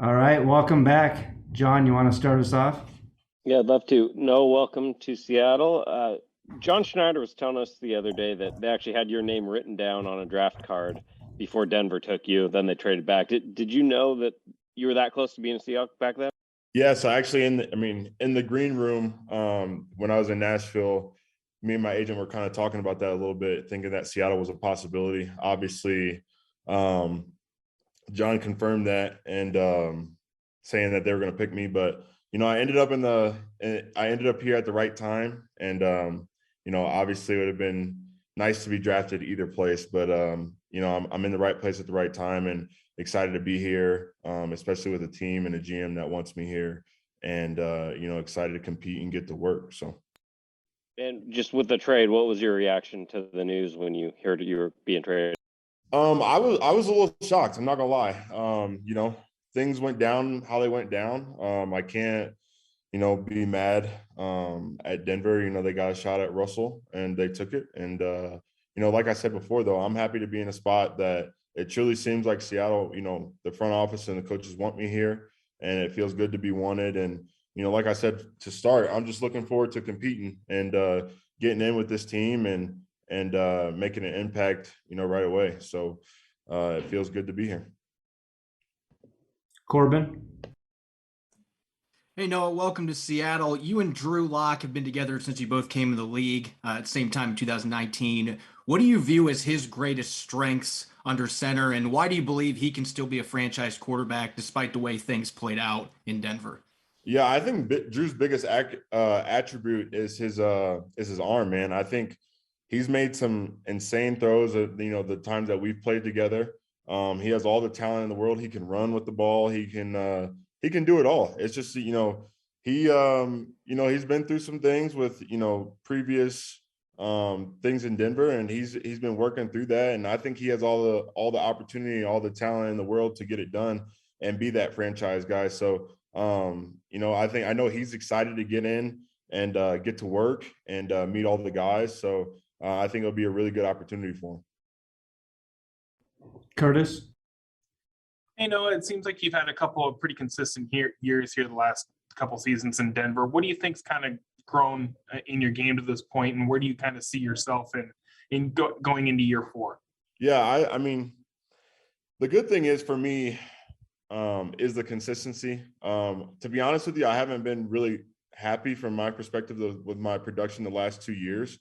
All right, welcome back. John, you want to start us off? Yeah, I'd love to. No, welcome to Seattle. John Schneider was telling us the other day that they actually had your name written down on a draft card before Denver took you. Then they traded back. Did you know that you were that close to being a Seahawks back then? Yeah, so actually in the green room, when I was in Nashville, me and my agent were kind of talking about that a little bit, thinking that Seattle was a possibility. Obviously, um, John confirmed that and saying that they were going to pick me, but I ended up here at the right time, and obviously it would have been nice to be drafted either place, but I'm in the right place at the right time and excited to be here, especially with a team and a GM that wants me here, and excited to compete and get to work. So. And just with the trade, what was your reaction to the news when you heard you were being traded? I was a little shocked. I'm not gonna lie. Things went down how they went down. I can't, be mad at Denver. They got a shot at Russell and they took it. And like I said before, though, I'm happy to be in a spot that it truly seems like Seattle. The front office and the coaches want me here, and it feels good to be wanted. And like I said to start, I'm just looking forward to competing and getting in with this team and making an impact, right away. So it feels good to be here. Corbin? Hey, Noah, welcome to Seattle. You and Drew Lock have been together since you both came in the league at the same time in 2019. What do you view as his greatest strengths under center, and why do you believe he can still be a franchise quarterback despite the way things played out in Denver? Yeah, I think Drew's biggest attribute is his arm, man. I think he's made some insane throws at the times that we've played together. He has all the talent in the world. He can run with the ball. He can do it all. It's just he's been through some things with previous things in Denver, and he's been working through that. And I think he has all the opportunity, all the talent in the world to get it done and be that franchise guy. So I know he's excited to get in and get to work and meet all the guys. So I think it'll be a really good opportunity for him. Curtis? Hey, Noah, it seems like you've had a couple of pretty consistent years here the last couple seasons in Denver. What do you think's kind of grown in your game to this point, and where do you kind of see yourself going into year 4? Yeah, I mean, the good thing is for me is the consistency. To be honest with you, I haven't been really happy from my perspective with my production the last 2 years.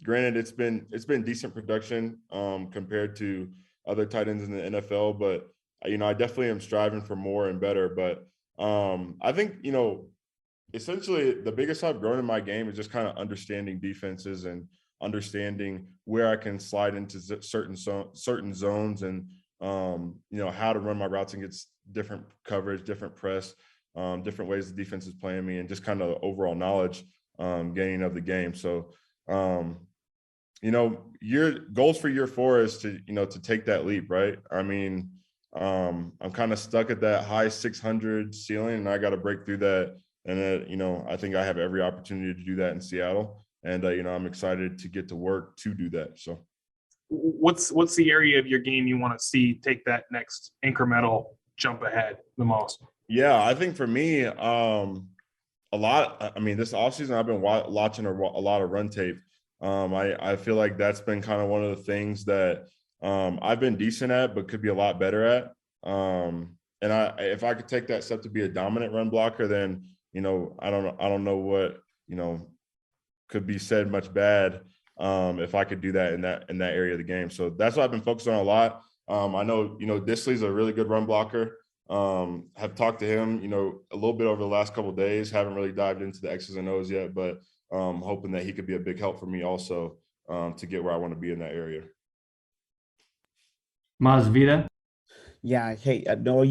Granted, it's been decent production compared to other tight ends in the NFL, but I definitely am striving for more and better. But I think essentially the biggest I've grown in my game is just kind of understanding defenses and understanding where I can slide into certain zones and how to run my routes and get different coverage, different press, different ways the defense is playing me, and just kind of overall knowledge gaining of the game. So your goals for year 4 is to take that leap, right? I mean, I'm kind of stuck at that high 600 ceiling, and I got to break through that. And I think I have every opportunity to do that in Seattle, and I'm excited to get to work to do that. So, what's the area of your game you want to see take that next incremental jump ahead the most? Yeah, I think for me, a lot. I mean, this offseason I've been watching a lot of run tape. I feel like that's been kind of one of the things that I've been decent at, but could be a lot better at. And if I could take that step to be a dominant run blocker, then I don't know what could be said much bad if I could do that in that area of the game. So that's what I've been focused on a lot. I know Disley's a really good run blocker. Have talked to him a little bit over the last couple of days. Haven't really dived into the X's and O's yet, but hoping that he could be a big help for me also to get where I want to be in that area. Masvita? Yeah. Hey, Noah,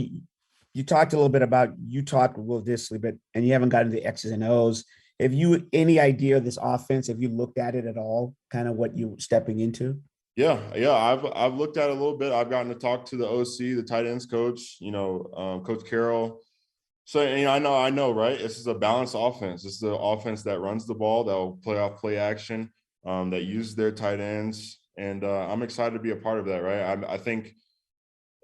you talked a little bit about you talked with Will Dissly, and you haven't gotten the X's and O's. Have you any idea of this offense? Have you looked at it at all? Kind of what you're stepping into? Yeah. I've looked at it a little bit. I've gotten to talk to the OC, the tight ends coach, Coach Carroll. So I know, right? This is a balanced offense. This is the offense that runs the ball, that will play off play action, that uses their tight ends, and I'm excited to be a part of that, right? I think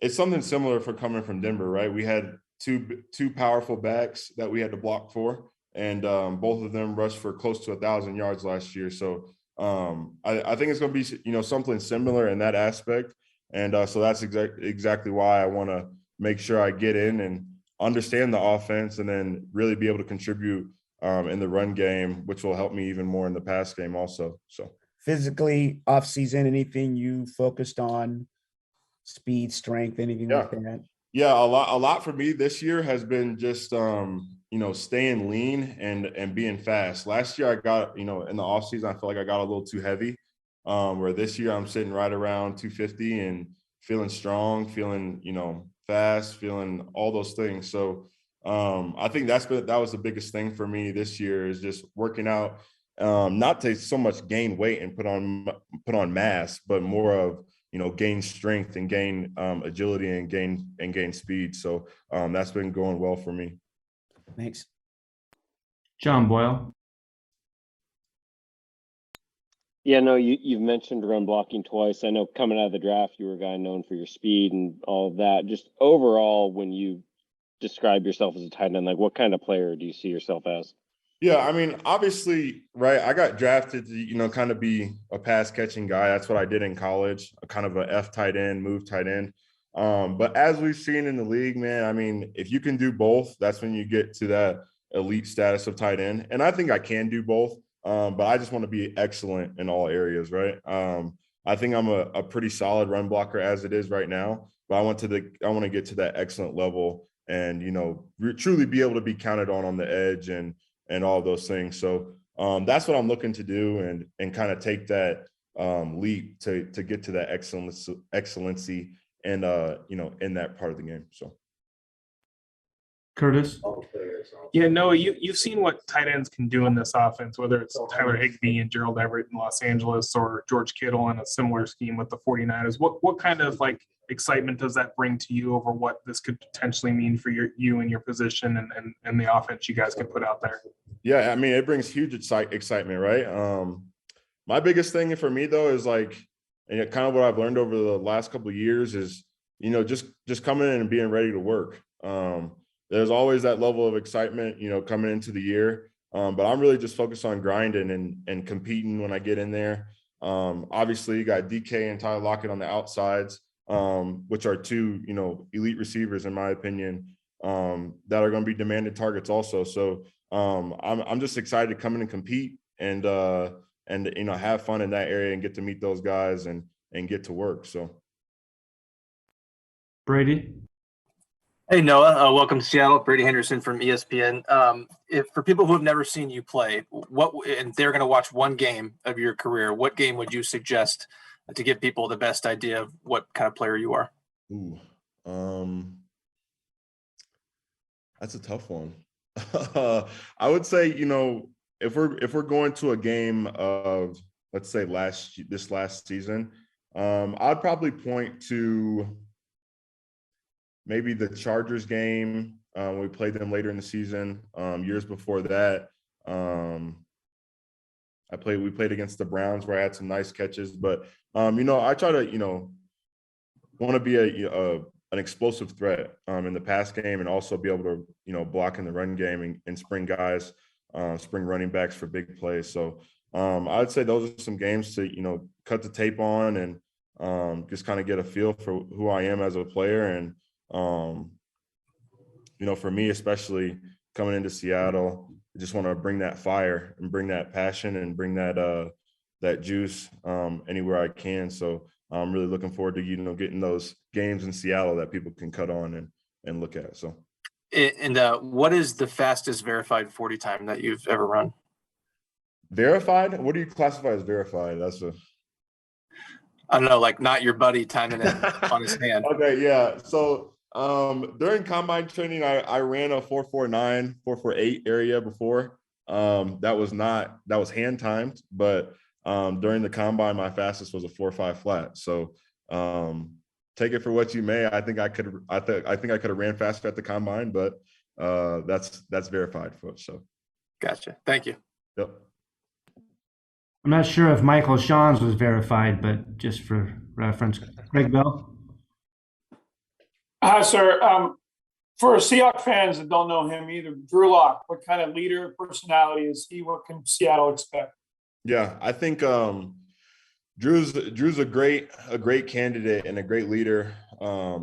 it's something similar for coming from Denver, right? We had two powerful backs that we had to block for, and both of them rushed for close to 1,000 yards last year. So I think it's going to be, you know, something similar in that aspect. And so that's exactly why I want to make sure I get in and understand the offense and then really be able to contribute in the run game, which will help me even more in the pass game also. So Physically, off season, anything you focused on? Speed, strength, anything like that? Yeah, a lot for me this year has been just you know, staying lean and being fast. Last year I got, you know, in the off season, I feel like I got a little too heavy. Where this year I'm sitting right around 250 and feeling strong, feeling, you know, fast, feeling all those things. So I think that was the biggest thing for me this year is just working out, not to so much gain weight and put on mass, but more of, you know, gain strength and gain agility and gain speed. So that's been going well for me. Thanks. John Boyle. Yeah, no, you've mentioned run blocking twice. I know coming out of the draft, you were a guy known for your speed and all of that. Just overall, when you describe yourself as a tight end, like what kind of player do you see yourself as? Yeah, I mean, obviously, right, I got drafted to, you know, kind of be a pass catching guy. That's what I did in college, a kind of a F tight end, move tight end. But as we've seen in the league, man, I mean, if you can do both, that's when you get to that elite status of tight end. And I think I can do both. But I just want to be excellent in all areas, right? I think I'm a pretty solid run blocker as it is right now, but I want to get to that excellent level and, you know, truly be able to be counted on the edge and all of those things. So that's what I'm looking to do and kind of take that leap to get to that excellency and you know, in that part of the game. So Curtis. Yeah, Noah, you've seen what tight ends can do in this offense, whether it's Tyler Higbee and Gerald Everett in Los Angeles or George Kittle in a similar scheme with the 49ers. What kind of like excitement does that bring to you over what this could potentially mean for you and your position and the offense you guys can put out there? Yeah, I mean, it brings huge excitement, right? My biggest thing for me though is like, and kind of what I've learned over the last couple of years is, you know, just coming in and being ready to work. There's always that level of excitement, you know, coming into the year. But I'm really just focused on grinding and competing when I get in there. Obviously, you got DK and Tyler Lockett on the outsides, which are two, you know, elite receivers, in my opinion, that are going to be demanded targets also. So I'm just excited to come in and compete and you know, have fun in that area and get to meet those guys and get to work. So Brady. Hey, Noah. Welcome to Seattle. Brady Henderson from ESPN. If for people who have never seen you play, and they're going to watch one game of your career, what game would you suggest to give people the best idea of what kind of player you are? Ooh, that's a tough one. I would say, you know, if we're going to a game of, let's say this last season, I'd probably point to maybe the Chargers game. We played them later in the season. Years before that, we played against the Browns where I had some nice catches. But you know, I try to, you know, want to be an explosive threat in the pass game and also be able to, you know, block in the run game and spring guys, spring running backs for big plays. So I'd say those are some games to, you know, cut the tape on and just kind of get a feel for who I am as a player. And you know, for me, especially coming into Seattle, I just want to bring that fire and bring that passion and bring that juice anywhere I can. So I'm really looking forward to, you know, getting those games in Seattle that people can cut on and look at. So, and what is the fastest verified 40 time that you've ever run? Verified? What do you classify as verified? I don't know, like not your buddy timing it on his hand. Okay, yeah. So during combine training, I ran a 4.49, 4.48 area before. That was hand timed, but during the combine, my fastest was a 4.5 flat. So take it for what you may. I think I could have ran faster at the combine, but that's verified for it. So gotcha. Thank you. Yep. I'm not sure if Michael Sean's was verified, but just for reference, Craig Bell. Hi, sir. For Seahawks fans that don't know him either, Drew Lock, what kind of leader personality is he? What can Seattle expect? Yeah, I think Drew's a great candidate and a great leader.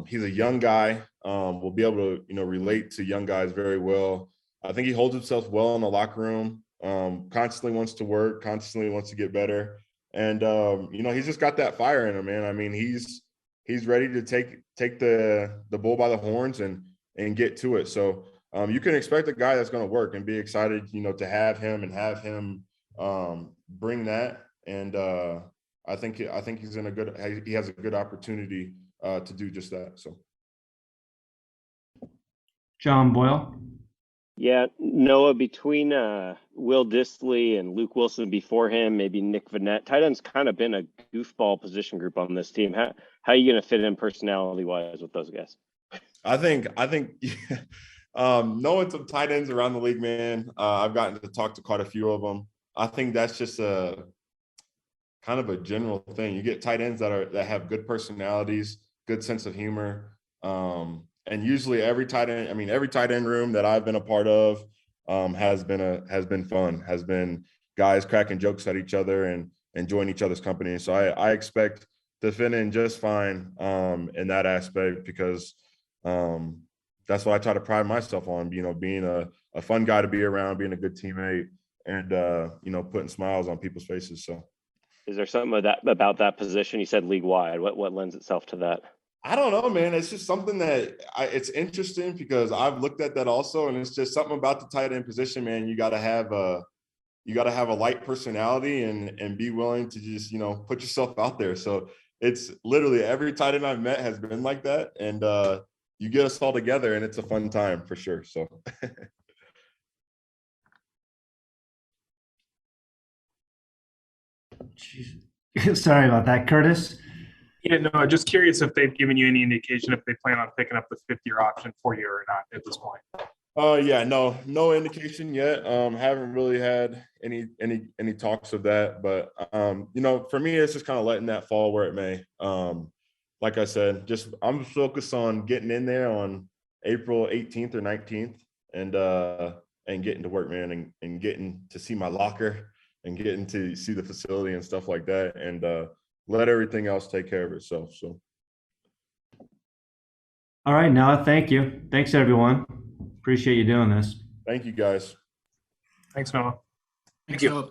He's a young guy. Will be able to relate to young guys very well. I think he holds himself well in the locker room. Constantly wants to work, constantly wants to get better, and he's just got that fire in him, man. I mean, he's ready to take the bull by the horns and get to it. So you can expect a guy that's going to work and be excited, to have him bring that. And I think he has a good opportunity to do just that. So, John Boyle. Yeah, Noah, between Will Dissly and Luke Wilson before him, maybe Nick Vannett, tight end's kind of been a goofball position group on this team. How are you going to fit in personality-wise with those guys? I think knowing some tight ends around the league, man, I've gotten to talk to quite a few of them. I think that's just a kind of a general thing. You get tight ends that have good personalities, good sense of humor. And usually every tight end room that I've been a part of has been fun, has been guys cracking jokes at each other and enjoying each other's company. So I expect to fit in just fine in that aspect, because that's what I try to pride myself on, being a fun guy to be around, being a good teammate, and putting smiles on people's faces. So is there something about that position? You said league wide. What lends itself to that? I don't know, man. It's just something that it's interesting, because I've looked at that also, and it's just something about the tight end position, man. You got to have a light personality and be willing to just put yourself out there. So it's literally every tight end I've met has been like that, and you get us all together, and it's a fun time for sure. So. Sorry about that, Curtis. Yeah, no, just curious if they've given you any indication if they plan on picking up the 5th-year option for you or not at this point. Yeah, no indication yet. Haven't really had any talks of that, but for me, it's just kind of letting that fall where it may. Like I said, I'm focused on getting in there on April 18th or 19th and getting to work, man, and getting to see my locker and getting to see the facility and stuff like that, and let everything else take care of itself. So. All right, Noah, thank you. Thanks, everyone. Appreciate you doing this. Thank you, guys. Thanks, Noah. Thanks, Noah.